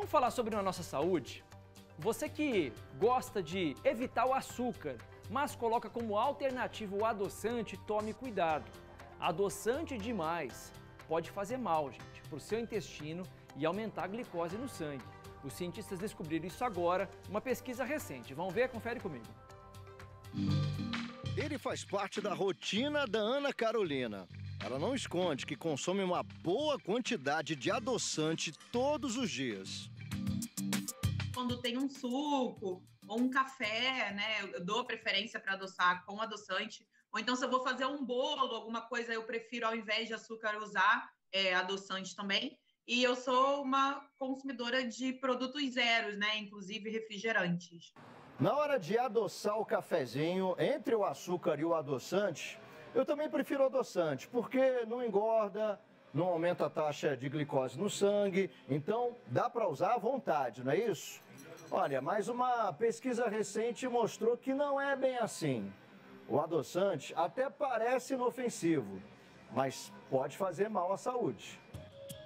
Vamos falar sobre a nossa saúde? Você que gosta de evitar o açúcar, mas coloca como alternativa o adoçante, tome cuidado. Adoçante demais pode fazer mal, gente, para o seu intestino e aumentar a glicose no sangue. Os cientistas descobriram isso agora, uma pesquisa recente. Vamos ver? Confere comigo. Ele faz parte da rotina da Ana Carolina. Ela não esconde que consome uma boa quantidade de adoçante todos os dias. Quando tem um suco ou um café, né, eu dou preferência para adoçar com adoçante. Ou então, se eu vou fazer um bolo, alguma coisa, eu prefiro, ao invés de açúcar, usar adoçante também. E eu sou uma consumidora de produtos zeros, né, inclusive refrigerantes. Na hora de adoçar o cafezinho, entre o açúcar e o adoçante, eu também prefiro adoçante, porque não engorda, não aumenta a taxa de glicose no sangue, então dá para usar à vontade, não é isso? Olha, mas uma pesquisa recente mostrou que não é bem assim. O adoçante até parece inofensivo, mas pode fazer mal à saúde.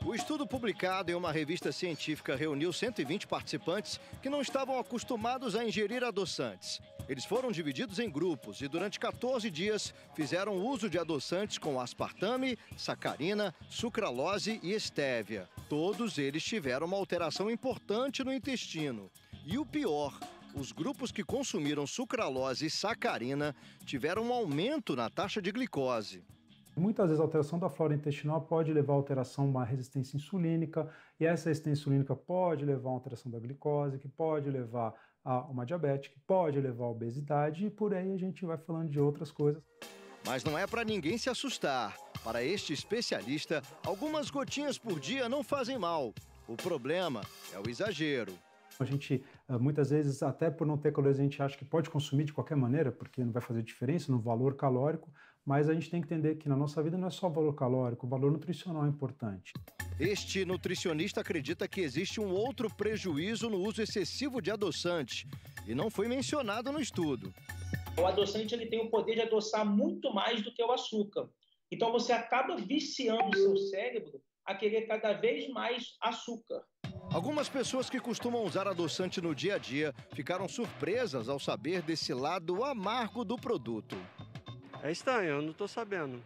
O estudo publicado em uma revista científica reuniu 120 participantes que não estavam acostumados a ingerir adoçantes. Eles foram divididos em grupos e durante 14 dias fizeram uso de adoçantes com aspartame, sacarina, sucralose e estévia. Todos eles tiveram uma alteração importante no intestino. E o pior, os grupos que consumiram sucralose e sacarina tiveram um aumento na taxa de glicose. Muitas vezes a alteração da flora intestinal pode levar a alteração a uma resistência insulínica, e essa resistência insulínica pode levar a uma alteração da glicose, que pode levar a uma diabetes, que pode levar a obesidade, e por aí a gente vai falando de outras coisas. Mas não é para ninguém se assustar. Para este especialista, algumas gotinhas por dia não fazem mal. O problema é o exagero. A gente, muitas vezes, até por não ter calorias, a gente acha que pode consumir de qualquer maneira, porque não vai fazer diferença no valor calórico, mas a gente tem que entender que na nossa vida não é só o valor calórico, o valor nutricional é importante. Este nutricionista acredita que existe um outro prejuízo no uso excessivo de adoçante, e não foi mencionado no estudo. O adoçante ele tem o poder de adoçar muito mais do que o açúcar. Então você acaba viciando o seu cérebro a querer cada vez mais açúcar. Algumas pessoas que costumam usar adoçante no dia a dia ficaram surpresas ao saber desse lado amargo do produto. É estranho, eu não estou sabendo.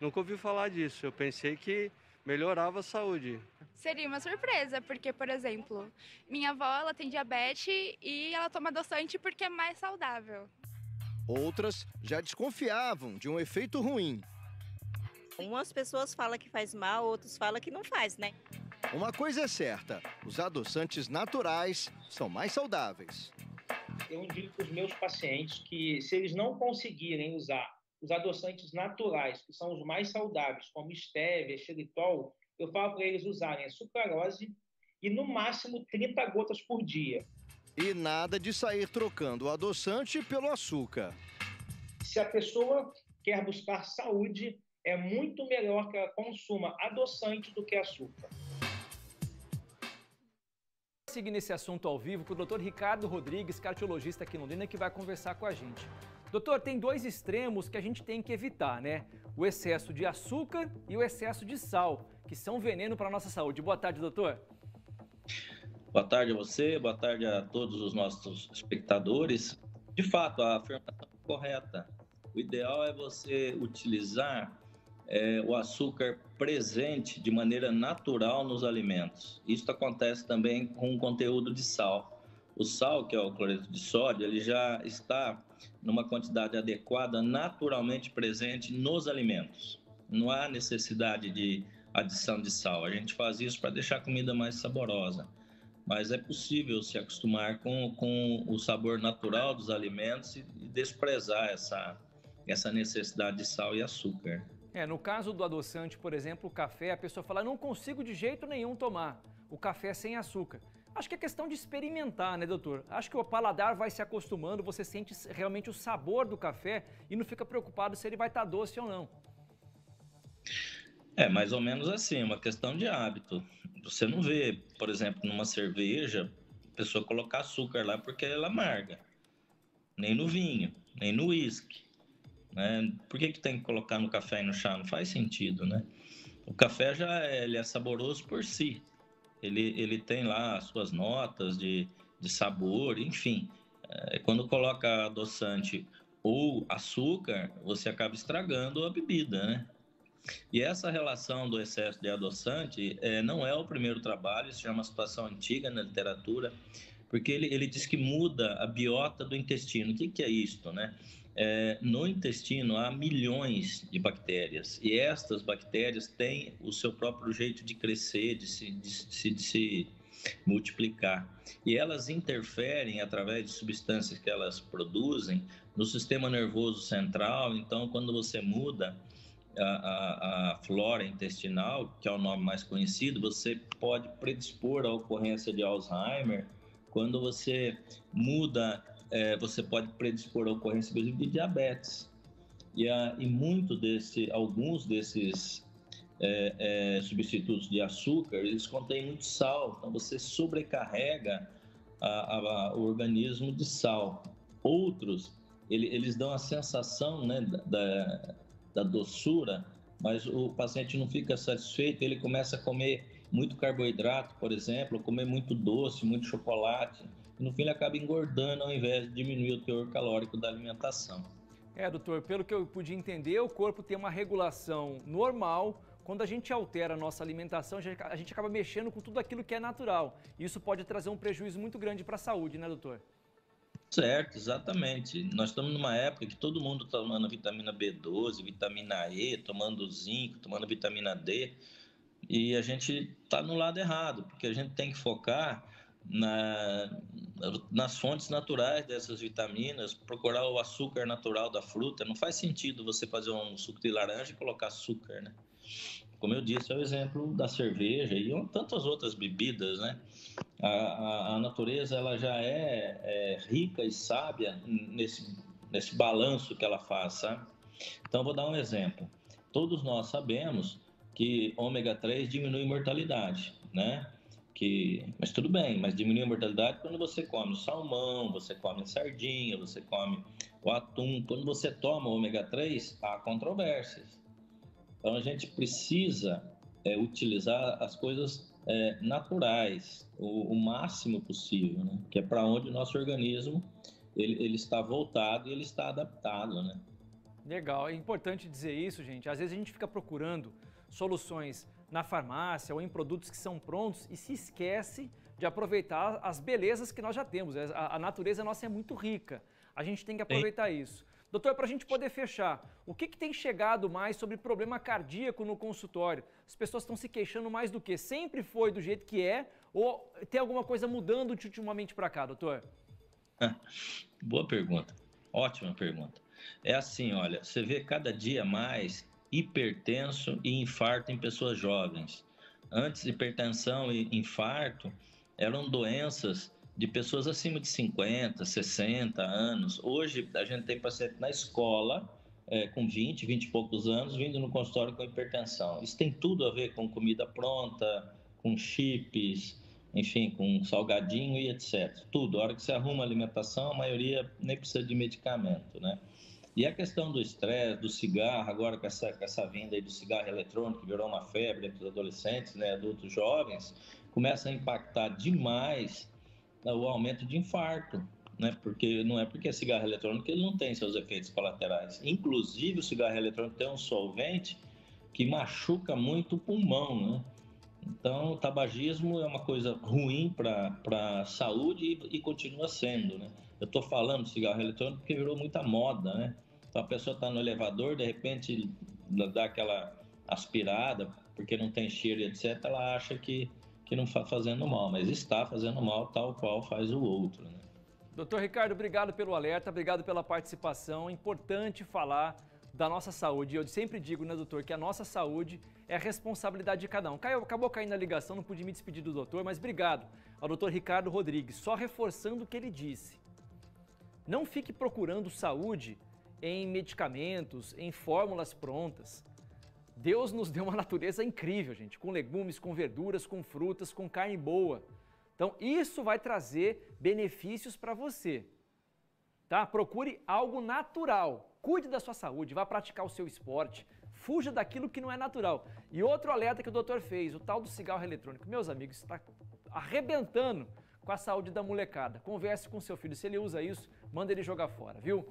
Nunca ouvi falar disso. Eu pensei que melhorava a saúde. Seria uma surpresa, porque, por exemplo, minha avó ela tem diabetes e ela toma adoçante porque é mais saudável. Outras já desconfiavam de um efeito ruim. Umas pessoas falam que faz mal, outros falam que não faz, né? Uma coisa é certa, os adoçantes naturais são mais saudáveis. Eu indico para os meus pacientes que, se eles não conseguirem usar os adoçantes naturais, que são os mais saudáveis, como estévia, xilitol, eu falo para eles usarem a sucralose e, no máximo, 30 gotas por dia. E nada de sair trocando o adoçante pelo açúcar. Se a pessoa quer buscar saúde, é muito melhor que ela consuma adoçante do que açúcar. Seguindo esse assunto ao vivo com o Dr. Ricardo Rodrigues, cardiologista aqui em Londrina, que vai conversar com a gente. Doutor, tem dois extremos que a gente tem que evitar, né? O excesso de açúcar e o excesso de sal, que são veneno para a nossa saúde. Boa tarde, doutor. Boa tarde a você, boa tarde a todos os nossos espectadores. De fato, a afirmação é correta. O ideal é você utilizar o açúcar presente de maneira natural nos alimentos. Isso acontece também com o conteúdo de sal. O sal, que é o cloreto de sódio, ele já está numa quantidade adequada, naturalmente presente nos alimentos. Não há necessidade de adição de sal. A gente faz isso para deixar a comida mais saborosa. Mas é possível se acostumar com o sabor natural dos alimentos e desprezar essa necessidade de sal e açúcar. No caso do adoçante, por exemplo, o café, a pessoa fala, não consigo de jeito nenhum tomar o café sem açúcar. Acho que é questão de experimentar, né, doutor? Acho que o paladar vai se acostumando, você sente realmente o sabor do café e não fica preocupado se ele vai estar doce ou não. É mais ou menos assim, uma questão de hábito. Você não vê, por exemplo, numa cerveja, a pessoa colocar açúcar lá porque ela é amarga. Nem no vinho, nem no uísque. Né? Por que tem que colocar no café e no chá? Não faz sentido, né? O café ele é saboroso por si. ele tem lá as suas notas de sabor, enfim. Quando coloca adoçante ou açúcar, você acaba estragando a bebida, né? E essa relação do excesso de adoçante não é o primeiro trabalho, isso já é uma situação antiga na literatura, porque ele diz que muda a biota do intestino. O que é isto, né? No intestino há milhões de bactérias, e estas bactérias têm o seu próprio jeito de crescer, de se multiplicar. E elas interferem através de substâncias que elas produzem no sistema nervoso central. Então, quando você muda a flora intestinal, que é o nome mais conhecido, você pode predispor à ocorrência de Alzheimer. Quando você muda, você pode predispor à ocorrência, inclusive, de diabetes. E alguns desses substitutos de açúcar, eles contêm muito sal, então você sobrecarrega o organismo de sal. Outros, eles dão a sensação, né, da doçura, mas o paciente não fica satisfeito, ele começa a comer muito carboidrato, por exemplo, comer muito doce, muito chocolate, e no fim ele acaba engordando ao invés de diminuir o teor calórico da alimentação. Doutor, pelo que eu pude entender, o corpo tem uma regulação normal. Quando a gente altera a nossa alimentação, a gente acaba mexendo com tudo aquilo que é natural. Isso pode trazer um prejuízo muito grande para a saúde, né, doutor? Certo, exatamente. Nós estamos numa época que todo mundo está tomando vitamina B12, vitamina E, tomando zinco, tomando vitamina D, e a gente está no lado errado, porque a gente tem que focar nas fontes naturais dessas vitaminas, procurar o açúcar natural da fruta. Não faz sentido você fazer um suco de laranja e colocar açúcar, né? Como eu disse, é o exemplo da cerveja e tantas outras bebidas, né? A natureza, ela já é rica e sábia nesse balanço que ela faz, sabe? Então, vou dar um exemplo. Todos nós sabemos que ômega 3 diminui a mortalidade, né? Mas tudo bem, mas diminui a mortalidade quando você come salmão, você come sardinha, você come o atum. Quando você toma ômega 3, há controvérsias. Então, a gente precisa utilizar as coisas naturais, o máximo possível, né? Que é para onde o nosso organismo ele está voltado e ele está adaptado, né? Legal, é importante dizer isso, gente. Às vezes a gente fica procurando soluções na farmácia ou em produtos que são prontos e se esquece de aproveitar as belezas que nós já temos. A natureza nossa é muito rica, a gente tem que aproveitar isso. Doutor, para a gente poder fechar, o que tem chegado mais sobre problema cardíaco no consultório? As pessoas estão se queixando mais do que? Sempre foi do jeito que é ou tem alguma coisa mudando de ultimamente para cá, doutor? Boa pergunta, ótima pergunta. É assim, olha, você vê cada dia mais hipertenso e infarto em pessoas jovens. Antes, hipertensão e infarto eram doenças de pessoas acima de 50, 60 anos. Hoje, a gente tem paciente na escola com 20 e poucos anos vindo no consultório com hipertensão. Isso tem tudo a ver com comida pronta, com chips, enfim, com salgadinho e etc. Tudo. A hora que você arruma a alimentação, a maioria nem precisa de medicamento, né? E a questão do estresse, do cigarro, agora com essa vinda aí do cigarro eletrônico, que virou uma febre entre os adolescentes, né, adultos jovens, começa a impactar demais o aumento de infarto, né? Porque não é porque é cigarro eletrônico que ele não tem seus efeitos colaterais. Inclusive, o cigarro eletrônico tem um solvente que machuca muito o pulmão, né? Então, o tabagismo é uma coisa ruim para a saúde e continua sendo, né? Eu estou falando de cigarro eletrônico porque virou muita moda, né? Então, a pessoa está no elevador, de repente dá aquela aspirada, porque não tem cheiro, etc., ela acha que não está fazendo mal, mas está fazendo mal tal qual faz o outro, né? Doutor Ricardo, obrigado pelo alerta, obrigado pela participação. É importante falar da nossa saúde. Eu sempre digo, né, doutor, que a nossa saúde é a responsabilidade de cada um. Acabou caindo a ligação, não pude me despedir do doutor, mas obrigado ao doutor Ricardo Rodrigues. Só reforçando o que ele disse. Não fique procurando saúde em medicamentos, em fórmulas prontas. Deus nos deu uma natureza incrível, gente, com legumes, com verduras, com frutas, com carne boa. Então, isso vai trazer benefícios para você, tá? Procure algo natural, cuide da sua saúde, vá praticar o seu esporte, Fuja daquilo que não é natural. E outro alerta que o doutor fez, o tal do cigarro eletrônico. Meus amigos, está arrebentando com a saúde da molecada. Converse com seu filho, se ele usa isso, manda ele jogar fora, viu?